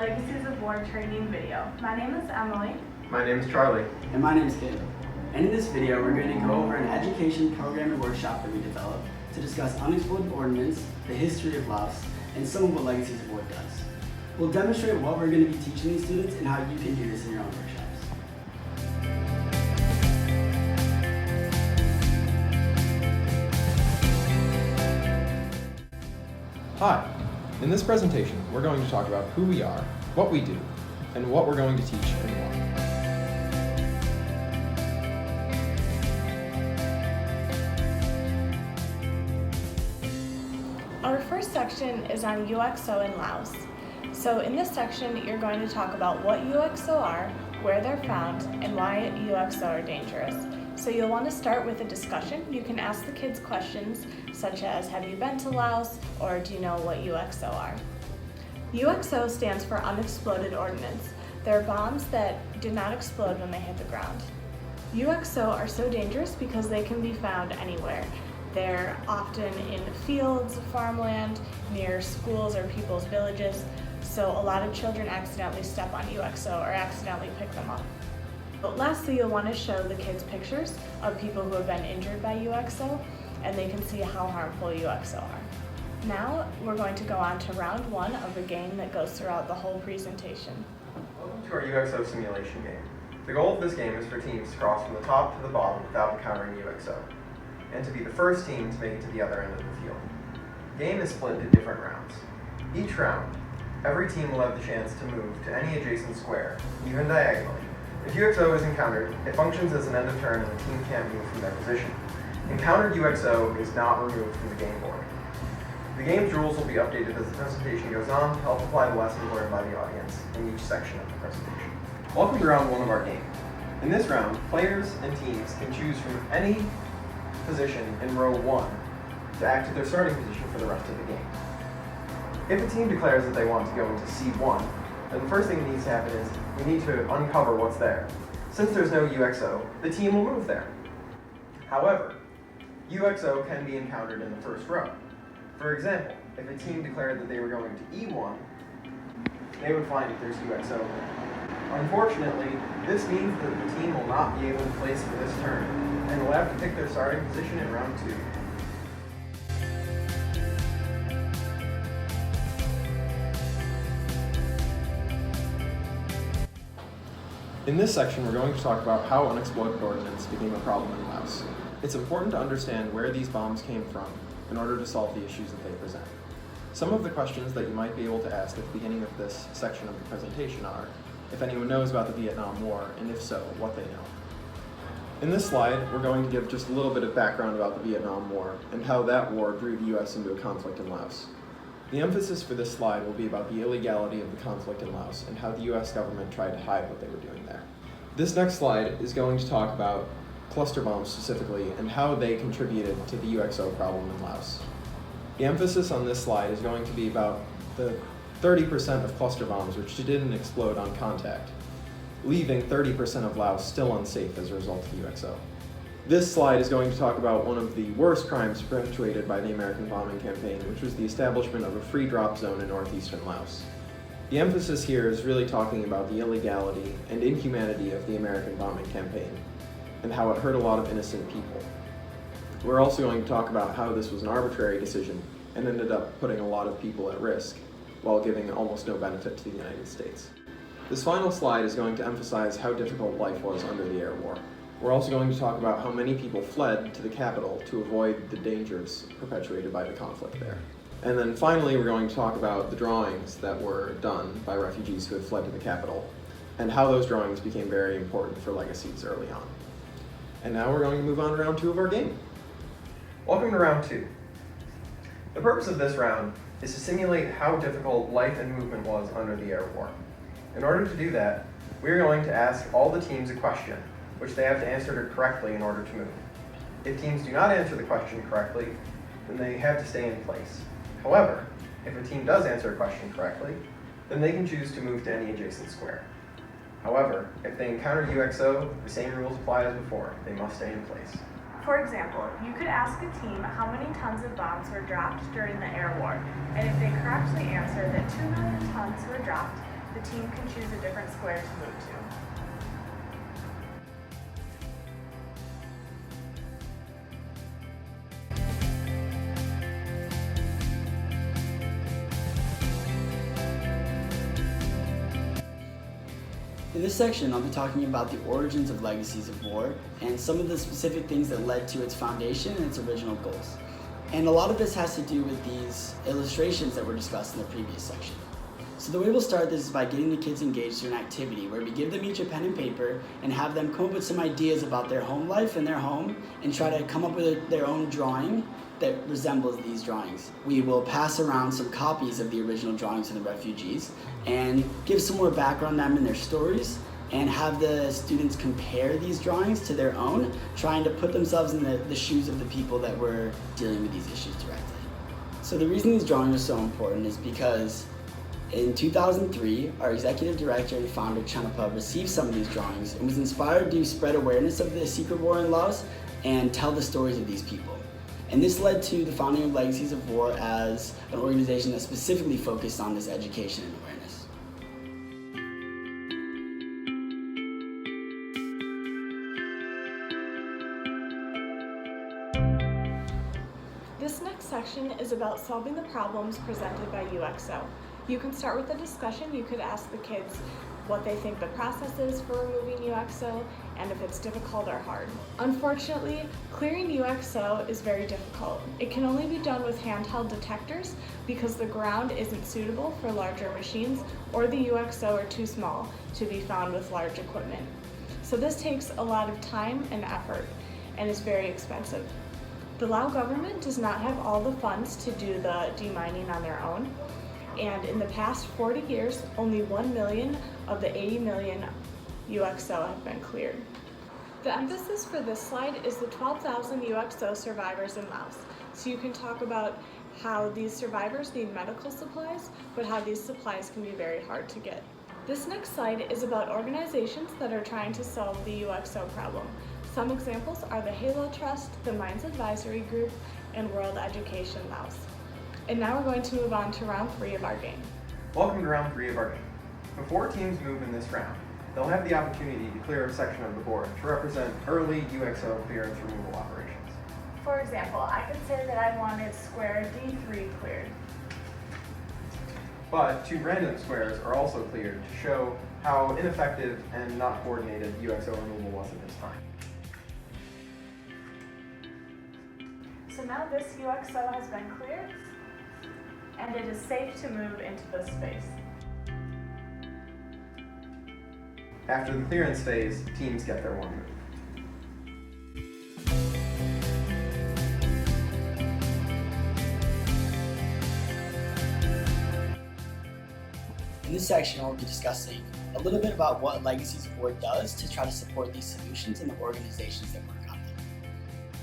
Legacies of War training video. My name is Emily. My name is Charlie. And my name is Caleb. And in this video, we're going to go over an education program and workshop that we developed to discuss unexploded ordnance, the history of Laos, and some of what Legacies of War does. We'll demonstrate what we're going to be teaching these students and how you can do this in your own workshops. Hi. In this presentation, we're going to talk about who we are, what we do, and what we're going to teach and why. Our first section is on UXO in Laos. So in this section, you're going to talk about what UXO are, where they're found, and why UXO are dangerous. So you'll want to start with a discussion. You can ask the kids questions such as, have you been to Laos, or do you know what UXO are? UXO stands for unexploded ordnance. They're bombs that did not explode when they hit the ground. UXO are so dangerous because they can be found anywhere. They're often in fields, farmland, near schools or people's villages, so a lot of children accidentally step on UXO or accidentally pick them up. But lastly, you'll want to show the kids pictures of people who have been injured by UXO, and they can see how harmful UXO are. Now, we're going to go on to round one of a game that goes throughout the whole presentation. Welcome to our UXO simulation game. The goal of this game is for teams to cross from the top to the bottom without encountering UXO, and to be the first team to make it to the other end of the field. The game is split into different rounds. Each round, every team will have the chance to move to any adjacent square, even diagonally. If UXO is encountered, it functions as an end of turn and the team can't move from their position. Encountered UXO is not removed from the game board. The game's rules will be updated as the presentation goes on to help apply the lessons learned by the audience in each section of the presentation. Welcome to round one of our game. In this round, players and teams can choose from any position in row one to act at their starting position for the rest of the game. If a team declares that they want to go into C1, then the first thing that needs to happen is we need to uncover what's there. Since there's no UXO, the team will move there. However, UXO can be encountered in the first row. For example, if a team declared that they were going to E1, they would find that there's UXO there. Unfortunately, this means that the team will not be able to place for this turn, and will have to pick their starting position in round two. In this section, we're going to talk about how unexploded ordnance became a problem in Laos. It's important to understand where these bombs came from in order to solve the issues that they present. Some of the questions that you might be able to ask at the beginning of this section of the presentation are, if anyone knows about the Vietnam War, and if so, what they know. In this slide, we're going to give just a little bit of background about the Vietnam War and how that war drew the U.S. into a conflict in Laos. The emphasis for this slide will be about the illegality of the conflict in Laos and how the U.S. government tried to hide what they were doing there. This next slide is going to talk about cluster bombs specifically and how they contributed to the UXO problem in Laos. The emphasis on this slide is going to be about the 30% of cluster bombs which didn't explode on contact, leaving 30% of Laos still unsafe as a result of UXO. This slide is going to talk about one of the worst crimes perpetrated by the American bombing campaign, which was the establishment of a free drop zone in northeastern Laos. The emphasis here is really talking about the illegality and inhumanity of the American bombing campaign and how it hurt a lot of innocent people. We're also going to talk about how this was an arbitrary decision and ended up putting a lot of people at risk while giving almost no benefit to the United States. This final slide is going to emphasize how difficult life was under the air war. We're also going to talk about how many people fled to the capital to avoid the dangers perpetuated by the conflict there. And then finally, we're going to talk about the drawings that were done by refugees who had fled to the capital and how those drawings became very important for Legacies early on. And now we're going to move on to round two of our game. Welcome to round two. The purpose of this round is to simulate how difficult life and movement was under the air war. In order to do that, we're going to ask all the teams a question, which they have to answer correctly in order to move. If teams do not answer the question correctly, then they have to stay in place. However, if a team does answer a question correctly, then they can choose to move to any adjacent square. However, if they encounter UXO, the same rules apply as before. They must stay in place. For example, you could ask a team how many tons of bombs were dropped during the air war, and if they correctly answer that 2 million tons were dropped, the team can choose a different square to move to. In this section, I'll be talking about the origins of Legacies of War and some of the specific things that led to its foundation and its original goals. And a lot of this has to do with these illustrations that were discussed in the previous section. So the way we'll start this is by getting the kids engaged in an activity where we give them each a pen and paper and have them come up with some ideas about their home life and their home and try to come up with their own drawing that resembles these drawings. We will pass around some copies of the original drawings of the refugees and give some more background on them and their stories and have the students compare these drawings to their own, trying to put themselves in the shoes of the people that were dealing with these issues directly. So the reason these drawings are so important is because in 2003, our executive director and founder Chanapa received some of these drawings and was inspired to spread awareness of the secret war in Laos and tell the stories of these people. And this led to the founding of Legacies of War as an organization that specifically focused on this education and awareness. This next section is about solving the problems presented by UXO. You can start with a discussion. You could ask the kids what they think the process is for removing UXO and if it's difficult or hard. Unfortunately, clearing UXO is very difficult. It can only be done with handheld detectors because the ground isn't suitable for larger machines or the UXO are too small to be found with large equipment. So this takes a lot of time and effort and is very expensive. The Lao government does not have all the funds to do the demining on their own. And in the past 40 years, only 1 million of the 80 million UXO have been cleared. The emphasis for this slide is the 12,000 UXO survivors in Laos. So you can talk about how these survivors need medical supplies, but how these supplies can be very hard to get. This next slide is about organizations that are trying to solve the UXO problem. Some examples are the Halo Trust, the Mines Advisory Group, and World Education Laos. And now we're going to move on to round 3 of our game. Welcome to round 3 of our game. Before teams move in this round, they'll have the opportunity to clear a section of the board to represent early UXO clearance removal operations. For example, I could say that I wanted square D3 cleared. But 2 random squares are also cleared to show how ineffective and not coordinated UXO removal was at this time. So now this UXO has been cleared, and it is safe to move into this space. After the clearance phase, teams get their 1 move. In this section, I'll be discussing a little bit about what Legacies of War does to try to support these solutions and the organizations that work on them.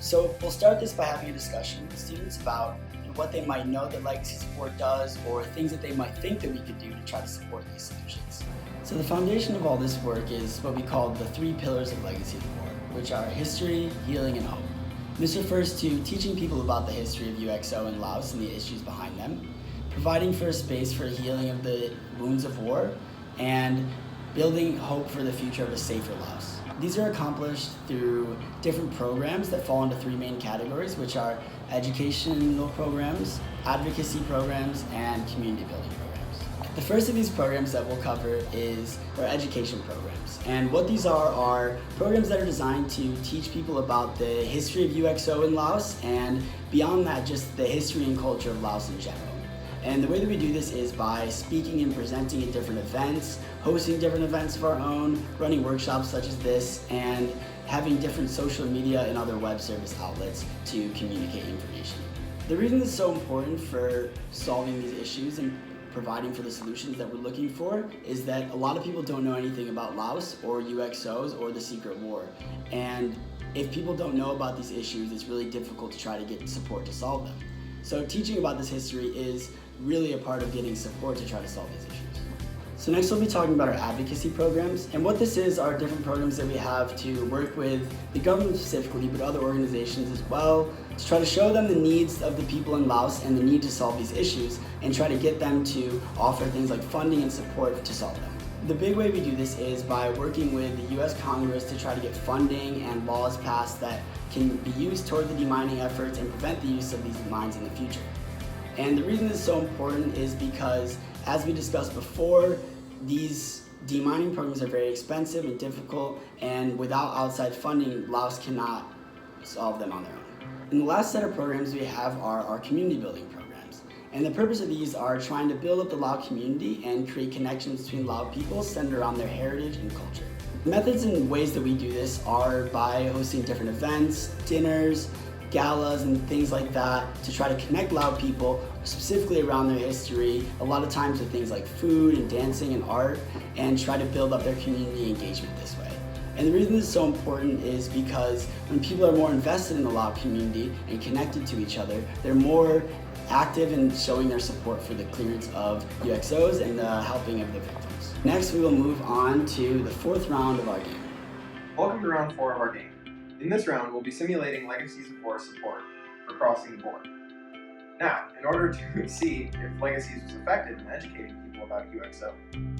So we'll start this by having a discussion with students about what they might know that Legacies of War does or things that they might think that we could do to try to support these solutions. So the foundation of all this work is what we call the 3 pillars of Legacies of War, which are history, healing, and hope. This refers to teaching people about the history of UXO in Laos and the issues behind them, providing for a space for healing of the wounds of war, and building hope for the future of a safer Laos. These are accomplished through different programs that fall into 3 main categories, which are educational programs, advocacy programs, and community building programs. The first of these programs that we'll cover is our education programs. And what these are programs that are designed to teach people about the history of UXO in Laos, and beyond that, just the history and culture of Laos in general. And the way that we do this is by speaking and presenting at different events, hosting different events of our own, running workshops such as this, and having different social media and other web service outlets to communicate information. The reason this is so important for solving these issues and providing for the solutions that we're looking for is that a lot of people don't know anything about Laos or UXOs or the secret war. And if people don't know about these issues, it's really difficult to try to get support to solve them. So teaching about this history is really a part of getting support to try to solve these issues. So next we'll be talking about our advocacy programs, and what this is are different programs that we have to work with the government specifically, but other organizations as well, to try to show them the needs of the people in Laos and the need to solve these issues, and try to get them to offer things like funding and support to solve them. The big way we do this is by working with the US Congress to try to get funding and laws passed that can be used toward the demining efforts and prevent the use of these mines in the future. And the reason this is so important is because, as we discussed before, these demining programs are very expensive and difficult, and without outside funding, Laos cannot solve them on their own. And the last set of programs we have are our community building programs. And the purpose of these are trying to build up the Lao community and create connections between Lao people centered around their heritage and culture. The methods and ways that we do this are by hosting different events, dinners, galas, and things like that to try to connect Lao people specifically around their history, a lot of times with things like food and dancing and art, and try to build up their community engagement this way. And the reason this is so important is because when people are more invested in the Lao community and connected to each other, they're more active in showing their support for the clearance of UXOs and the helping of the victims. Next, we will move on to the fourth round of our game. Welcome to round 4 of our game. In this round, we'll be simulating Legacies of War support for crossing the border. Now, in order to see if Legacies was effective in educating people about UXO,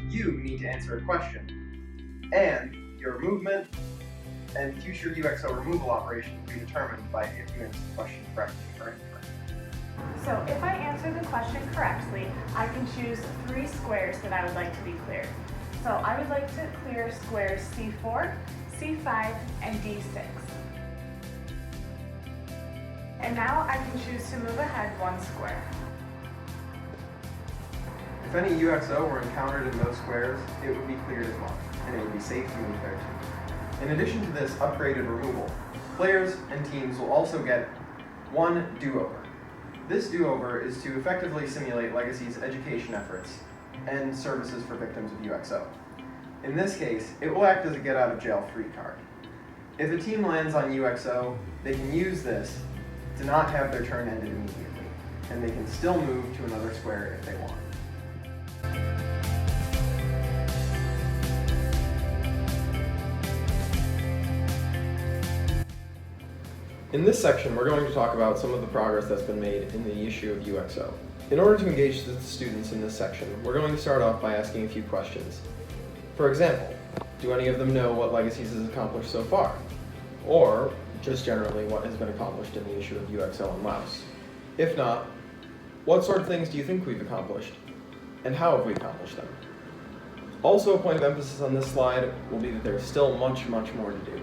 you need to answer a question, and your movement and future UXO removal operations will be determined by if you answer the question correctly or incorrectly. So if I answer the question correctly, I can choose 3 squares that I would like to be cleared. So I would like to clear squares C4, C5, and D6. And now I can choose to move ahead 1 square. If any UXO were encountered in those squares, it would be cleared as well, and it would be safe to move there too. In addition to this upgraded removal, players and teams will also get 1 do-over. This do-over is to effectively simulate Legacy's education efforts and services for victims of UXO. In this case, it will act as a get-out-of-jail-free card. If a team lands on UXO, they can use this to not have their turn ended immediately, and they can still move to another square if they want. In this section, we're going to talk about some of the progress that's been made in the issue of UXO. In order to engage the students in this section, we're going to start off by asking a few questions. For example, do any of them know what Legacies has accomplished so far? Or, just generally, what has been accomplished in the issue of UXO in Laos? If not, what sort of things do you think we've accomplished? And how have we accomplished them? Also, a point of emphasis on this slide will be that there's still much more to do.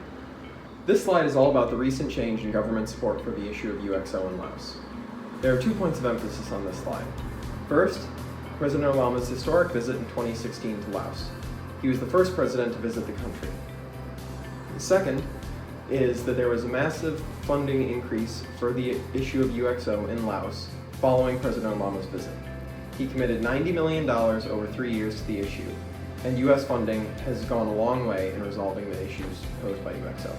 This slide is all about the recent change in government support for the issue of UXO in Laos. There are 2 points of emphasis on this slide. First, President Obama's historic visit in 2016 to Laos. He was the first president to visit the country. The second is that there was a massive funding increase for the issue of UXO in Laos following President Obama's visit. He committed $90 million over 3 years to the issue, and US funding has gone a long way in resolving the issues posed by UXO.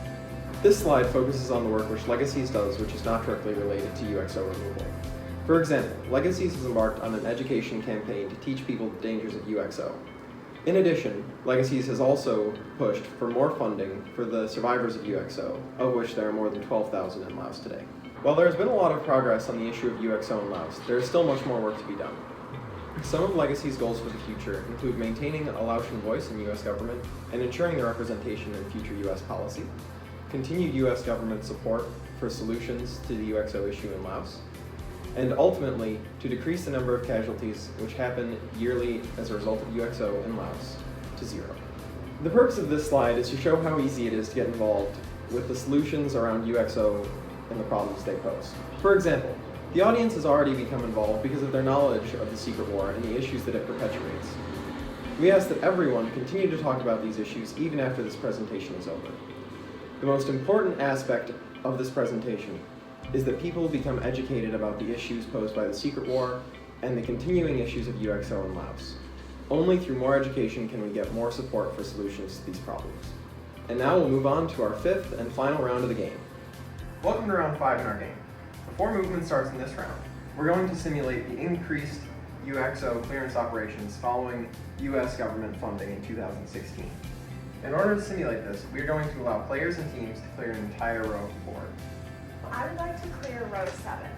This slide focuses on the work which Legacies does, which is not directly related to UXO removal. For example, Legacies has embarked on an education campaign to teach people the dangers of UXO. In addition, Legacies has also pushed for more funding for the survivors of UXO, of which there are more than 12,000 in Laos today. While there has been a lot of progress on the issue of UXO in Laos, there is still much more work to be done. Some of Legacy's goals for the future include maintaining a Laotian voice in U.S. government and ensuring their representation in future U.S. policy, continued U.S. government support for solutions to the UXO issue in Laos, and ultimately to decrease the number of casualties which happen yearly as a result of UXO in Laos to 0. The purpose of this slide is to show how easy it is to get involved with the solutions around UXO and the problems they pose. For example, the audience has already become involved because of their knowledge of the secret war and the issues that it perpetuates. We ask that everyone continue to talk about these issues even after this presentation is over. The most important aspect of this presentation is that people become educated about the issues posed by the secret war and the continuing issues of UXO in Laos. Only through more education can we get more support for solutions to these problems. And now we'll move on to our 5th and final round of the game. Welcome to round 5 in our game. Before movement starts in this round, we're going to simulate the increased UXO clearance operations following US government funding in 2016. In order to simulate this, we are going to allow players and teams to clear an entire row of the board. I would like to clear row 7.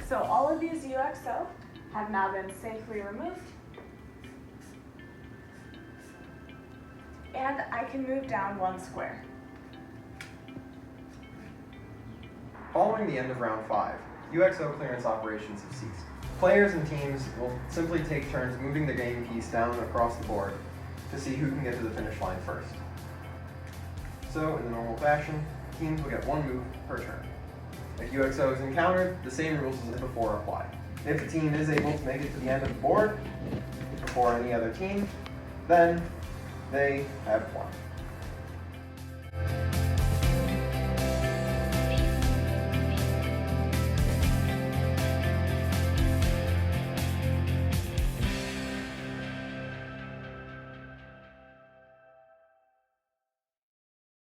So all of these UXO have now been safely removed. And I can move down 1 square. Following the end of round 5, UXO clearance operations have ceased. Players and teams will simply take turns moving the game piece down across the board to see who can get to the finish line first. So, in the normal fashion, teams will get 1 move per turn. If UXO is encountered, the same rules as before apply. If the team is able to make it to the end of the board before any other team, then they have won.